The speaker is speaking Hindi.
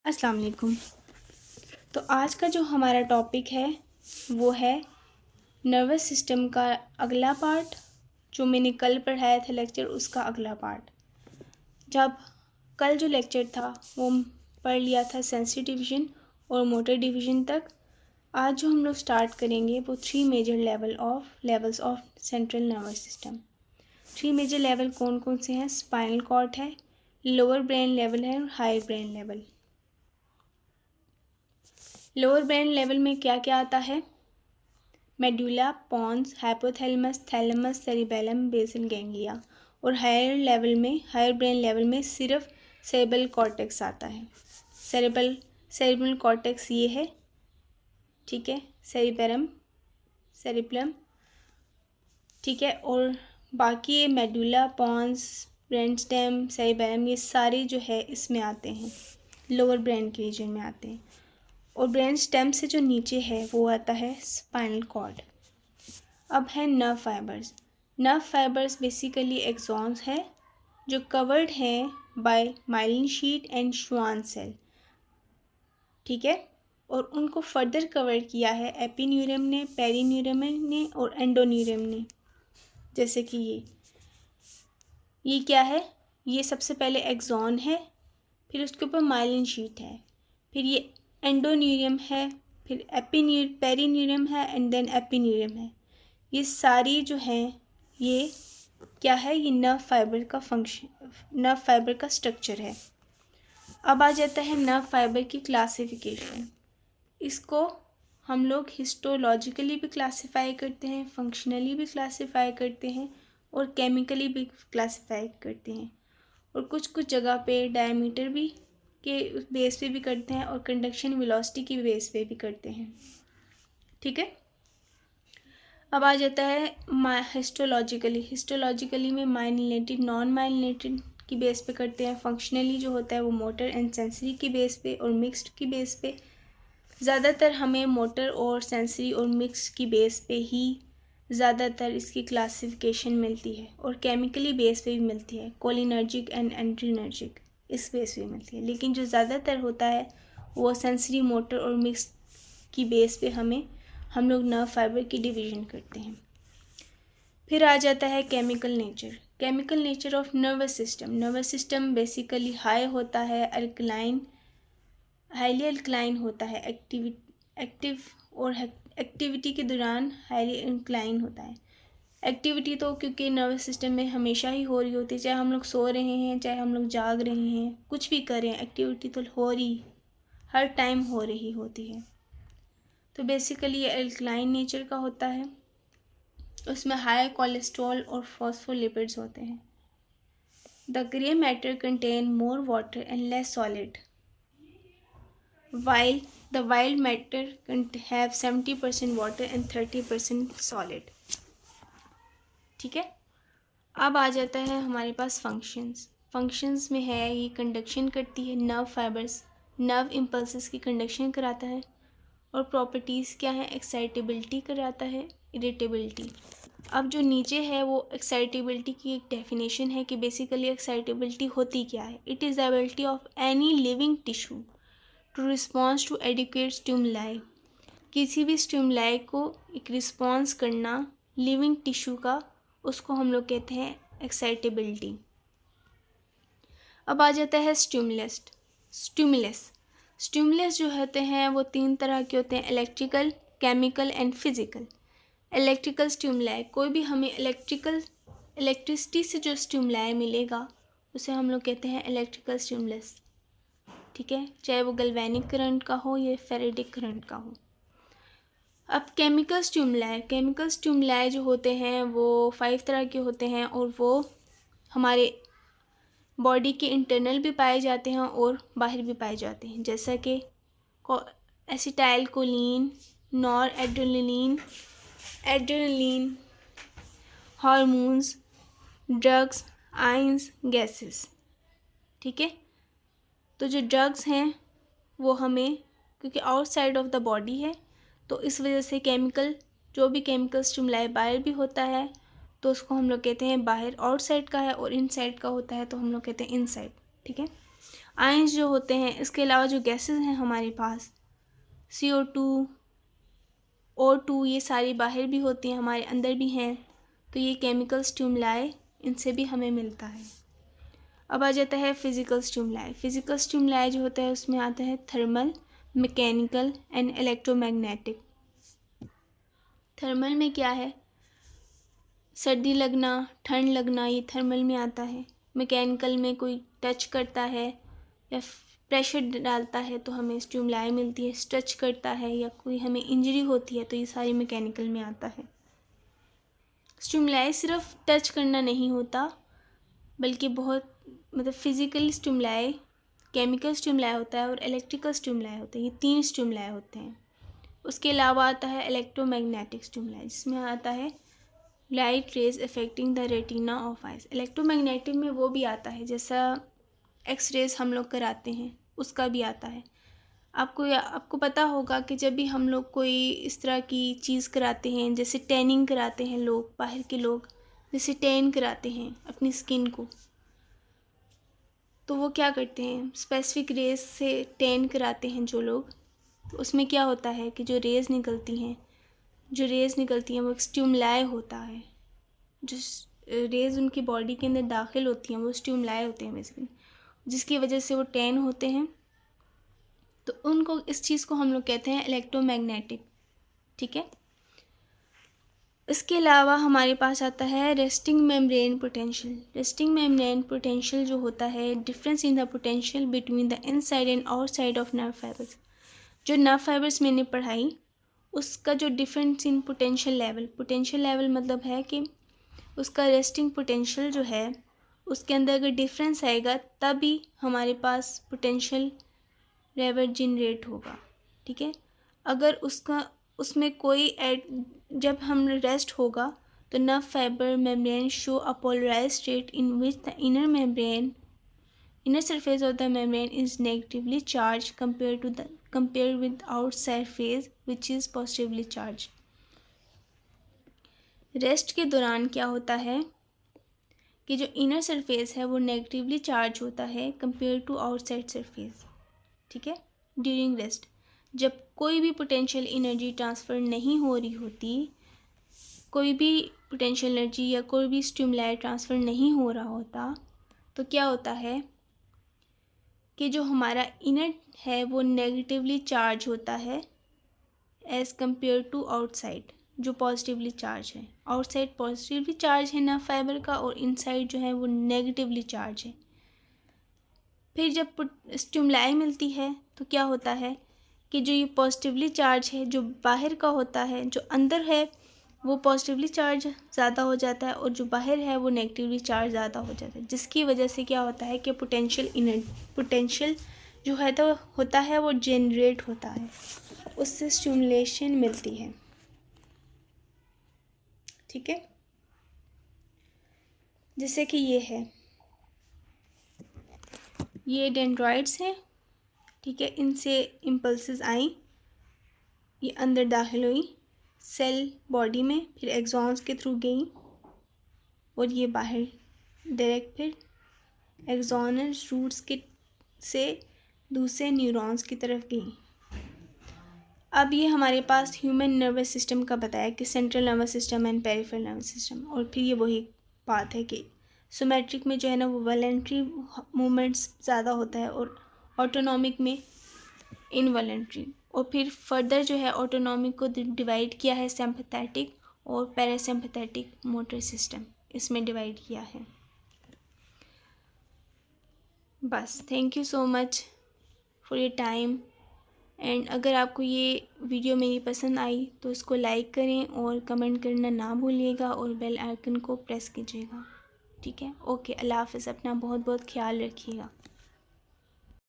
अस्सलाम वालेकुम। तो आज का जो हमारा टॉपिक है वो है नर्वस सिस्टम का अगला पार्ट। जो मैंने कल पढ़ाया था लेक्चर, उसका अगला पार्ट। जब कल जो लेक्चर था वो पढ़ लिया था सेंसरी डिवीज़न और मोटर डिवीज़न तक। आज जो हम लोग स्टार्ट करेंगे वो 3 major levels of central nervous system. 3 major level कौन कौन से हैं? स्पाइनल कॉर्ड है, लोअर ब्रेन लेवल है और higher brain level. Lower brain level में क्या क्या आता है? Medulla, pons, hypothalamus, thalamus, cerebellum, basal ganglia. और हायर ब्रेन लेवल में सिर्फ सेरेब्रल कॉर्टेक्स आता है। सेरेब्रल कॉर्टेक्स ये है, ठीक है, सेरिबेलम, ठीक है। और बाकी ये medulla, pons, brain stem, cerebellum, ये सारे जो है इसमें आते हैं, लोअर ब्रेन के रीजन में आते हैं। और ब्रेन स्टेम से जो नीचे है वो आता है स्पाइनल कॉर्ड। अब है नर्व फाइबर्स बेसिकली एक्सॉन्स है जो कवर्ड हैं by myelin sheath and Schwann cell, ठीक है। और उनको फर्दर कवर किया है एपिन्यूरम ने, पेरिन्यूरम ने और एंडोन्यूरम ने। जैसे कि ये क्या है? ये सबसे पहले एक्सॉन है, फिर उसके ऊपर माइलिन शीट है, फिर ये एंडोन्यूरियम है, फिर पेरिन्यूरम है एंड देन एपिन्यूरम है। ये सारी जो हैं ये क्या है? ये नर्व फाइबर का स्ट्रक्चर है। अब आ जाता है नर्व फाइबर की क्लासिफिकेशन। इसको हम लोग हिस्टोलॉजिकली भी क्लासिफाई करते हैं, फंक्शनली भी क्लासिफाई करते हैं और केमिकली भी क्लासिफाई करते हैं। और कुछ जगह पे डायमीटर भी के बेस पे भी करते हैं और कंडक्शन वेलोसिटी की बेस पे भी करते हैं, ठीक है। अब आ जाता है हिस्टोलॉजिकली में माइलिनेटेड, नॉन माइलिनेटेड की बेस पे करते हैं। फंक्शनली जो होता है वो मोटर एंड सेंसरी की बेस पे और मिक्स्ड की बेस पे। ज़्यादातर हमें मोटर और सेंसरी और मिक्स्ड की बेस पे ही ज़्यादातर इसकी क्लासिफिकेशन मिलती है और केमिकली बेस पे भी मिलती है, कोलिनर्जिक एंड एंट्रीनर्जिक, इस बेस पे मिलती है। लेकिन जो ज़्यादातर होता है वो सेंसरी, मोटर और मिक्स्ड की बेस पे हम लोग नर्व फाइबर की डिवीज़न करते हैं। फिर आ जाता है chemical nature of nervous system basically high होता है, हाईली अल्कलाइन होता है, एक्टिविटी के दौरान हाईली अल्कलाइन होता है। एक्टिविटी तो क्योंकि नर्वस सिस्टम में हमेशा ही हो रही होती है, चाहे हम लोग सो रहे हैं, चाहे हम लोग जाग रहे हैं, कुछ भी करें, एक्टिविटी तो हर टाइम हो रही होती है। तो बेसिकली ये अल्कलाइन नेचर का होता है। उसमें हाई कोलेस्ट्रॉल और फॉस्फोलिपिड्स होते हैं। The grey matter contain more water and less solid, while the wild matter can have 70% water and 30% solid, ठीक है। अब आ जाता है हमारे पास फंक्शंस में है, ये कंडक्शन करती है, नर्व इम्पल्सेस की कंडक्शन कराता है। और प्रॉपर्टीज़ क्या है? एक्साइटेबिलिटी कराता है, इरिटेबिलिटी। अब जो नीचे है वो एक्साइटेबिलिटी की एक डेफिनेशन है कि बेसिकली एक्साइटेबिलिटी होती क्या है? It is the ability of any living tissue to response to adequate stimuli. किसी भी स्टिमुलाई को एक रिस्पॉन्स करना लिविंग टिश्यू का, उसको हम लोग कहते हैं एक्साइटेबिलिटी। अब आ जाता है स्टिमुलस जो होते हैं वो 3 तरह के होते हैं, electrical, chemical and physical. Electrical stimuli, कोई भी हमें इलेक्ट्रिसिटी से जो स्टिमुलाई मिलेगा उसे हम लोग कहते हैं इलेक्ट्रिकल स्टिमुलस, ठीक है, चाहे वो गैल्वेनिक करंट का हो या फेरेटिक करंट का हो। अब केमिकल स्टिमुलाई जो होते हैं वो 5 तरह के होते हैं और वो हमारे बॉडी के इंटरनल भी पाए जाते हैं और बाहर भी पाए जाते हैं, जैसा कि acetyl choline, nor adrenaline, hormones, drugs, ions, gases, ठीक है। तो जो ड्रग्स हैं वो हमें, क्योंकि आउटसाइड ऑफ द बॉडी है, तो इस वजह से जो भी केमिकल स्टिमुलाई बाहर भी होता है तो उसको हम लोग कहते हैं बाहर, आउटसाइड का है, और इनसाइड का होता है तो हम लोग कहते हैं इनसाइड, ठीक है। आयंस जो होते हैं, इसके अलावा जो गैसेस हैं हमारे पास, CO2, O2, ये सारी बाहर भी होती हैं, हमारे अंदर भी हैं। तो ये केमिकल स्टिमुलाई, इनसे भी हमें मिलता है। अब आ जाता है फिज़िकल स्टिमुलाई। फिज़िकल स्टिमुलाई जो होता है उसमें आता है thermal, mechanical and electromagnetic. Thermal में क्या है, सर्दी लगना, ठंड लगना, ये थर्मल में आता है। मैकेनिकल में कोई टच करता है या प्रेशर डालता है तो हमें स्टिमुलाई मिलती है। टच करता है या कोई हमें इंजरी होती है तो ये सारी मैकेनिकल में आता है। स्टिमुलाई सिर्फ टच करना नहीं होता, बल्कि बहुत मतलब फिज़िकल स्टिमुलाई, केमिकल स्टिमुलाई होता है और इलेक्ट्रिकल स्टिमुलाई होता है। ये 3 स्टिमुलाई होते हैं। उसके अलावा आता है इलेक्ट्रोमैग्नेटिक स्टिमुलाई, जिसमें आता है light rays affecting the retina of eyes. Electromagnetic में वो भी आता है, जैसा एक्सरेज हम लोग कराते हैं उसका भी आता है। आपको पता होगा कि जब भी हम लोग कोई इस तरह की चीज़ कराते हैं, जैसे टैनिंग कराते हैं लोग, बाहर के लोग जैसे टैन कराते हैं अपनी स्किन को, तो वो क्या करते हैं, स्पेसिफिक रेज से टैन कराते हैं जो लोग। तो उसमें क्या होता है कि जो रेज़ निकलती हैं वो एक स्टिमुलाई होता है। जो रेज़ उनकी बॉडी के अंदर दाखिल होती हैं वो स्टिमुलाई होते हैं बेसिकली, जिसकी वजह से वो टैन होते हैं। तो उनको, इस चीज़ को हम लोग कहते हैं इलेक्ट्रोमैग्नेटिक। ठीक है। इसके अलावा हमारे पास आता है resting membrane potential. Resting membrane potential जो होता है, difference in the potential between the inside and outside of nerve fibres. जो नर्व फाइबर्स मैंने पढ़ाई, उसका जो डिफरेंस इन पोटेंशियल लेवल मतलब है कि उसका रेस्टिंग पोटेंशियल जो है उसके अंदर अगर डिफरेंस आएगा तभी हमारे पास पोटेंशियल लेवल जनरेट होगा। ठीक है। अगर उसमें कोई जब हम रेस्ट होगा तो nerve fibre membrane show a polarised state in which the inner surface of the membrane is negatively charged compared with outside surface which is positively charged. Rest के दौरान क्या होता है कि जो इनर सरफेस है वो नेगेटिवली चार्ज होता है कंपेयर टू आउटसाइड सरफेस। ठीक है। ड्यूरिंग रेस्ट जब कोई भी पोटेंशियल एनर्जी ट्रांसफ़र नहीं हो रही होती, कोई भी पोटेंशियल एनर्जी या कोई भी स्टिमुलाई ट्रांसफ़र नहीं हो रहा होता, तो क्या होता है कि जो हमारा इनर है वो नेगेटिवली चार्ज होता है एज़ कम्पेयर टू आउटसाइड जो पॉजिटिवली चार्ज है। आउटसाइड पॉजिटिवली चार्ज है नर्व फाइबर का और इनसाइड जो है वो नेगेटिवली चार्ज है। फिर जब स्टिमुलाई मिलती है तो क्या होता है कि जो ये पॉजिटिवली चार्ज है जो बाहर का होता है, जो अंदर है वो पॉजिटिवली चार्ज ज़्यादा हो जाता है और जो बाहर है वो नेगेटिवली चार्ज ज़्यादा हो जाता है, जिसकी वजह से क्या होता है कि पोटेंशियल जो है तो होता है वो जनरेट होता है, उससे स्टिमुलेशन मिलती है। ठीक है। जैसे कि ये डेंड्राइट्स हैं। ठीक है। इनसे इम्पल्सेस आई, ये अंदर दाखिल हुई सेल बॉडी में, फिर एक्सॉन्स के थ्रू गई और ये बाहर डायरेक्ट फिर एक्सोनल रूट्स के से दूसरे न्यूरॉन्स की तरफ गई। अब ये हमारे पास ह्यूमन नर्वस सिस्टम का बताया कि central nervous system and peripheral nervous system, और फिर ये वही बात है कि सोमैट्रिक में जो है ना वो वॉलंटरी मूवमेंट्स ज़्यादा होता है और ऑटोनॉमिक में इनवॉलंटरी, और फिर फर्दर जो है ऑटोनॉमिक को डिवाइड किया है सिंपैथेटिक और पैरासिम्पैथेटिक मोटर सिस्टम, इसमें डिवाइड किया है। बस, thank you so much for your time. And अगर आपको ये वीडियो मेरी पसंद आई तो इसको लाइक करें और कमेंट करना ना भूलिएगा और बेल आइकन को प्रेस कीजिएगा। ठीक है। ओके, अल्लाह हाफ़िज़। अपना बहुत बहुत ख्याल रखिएगा।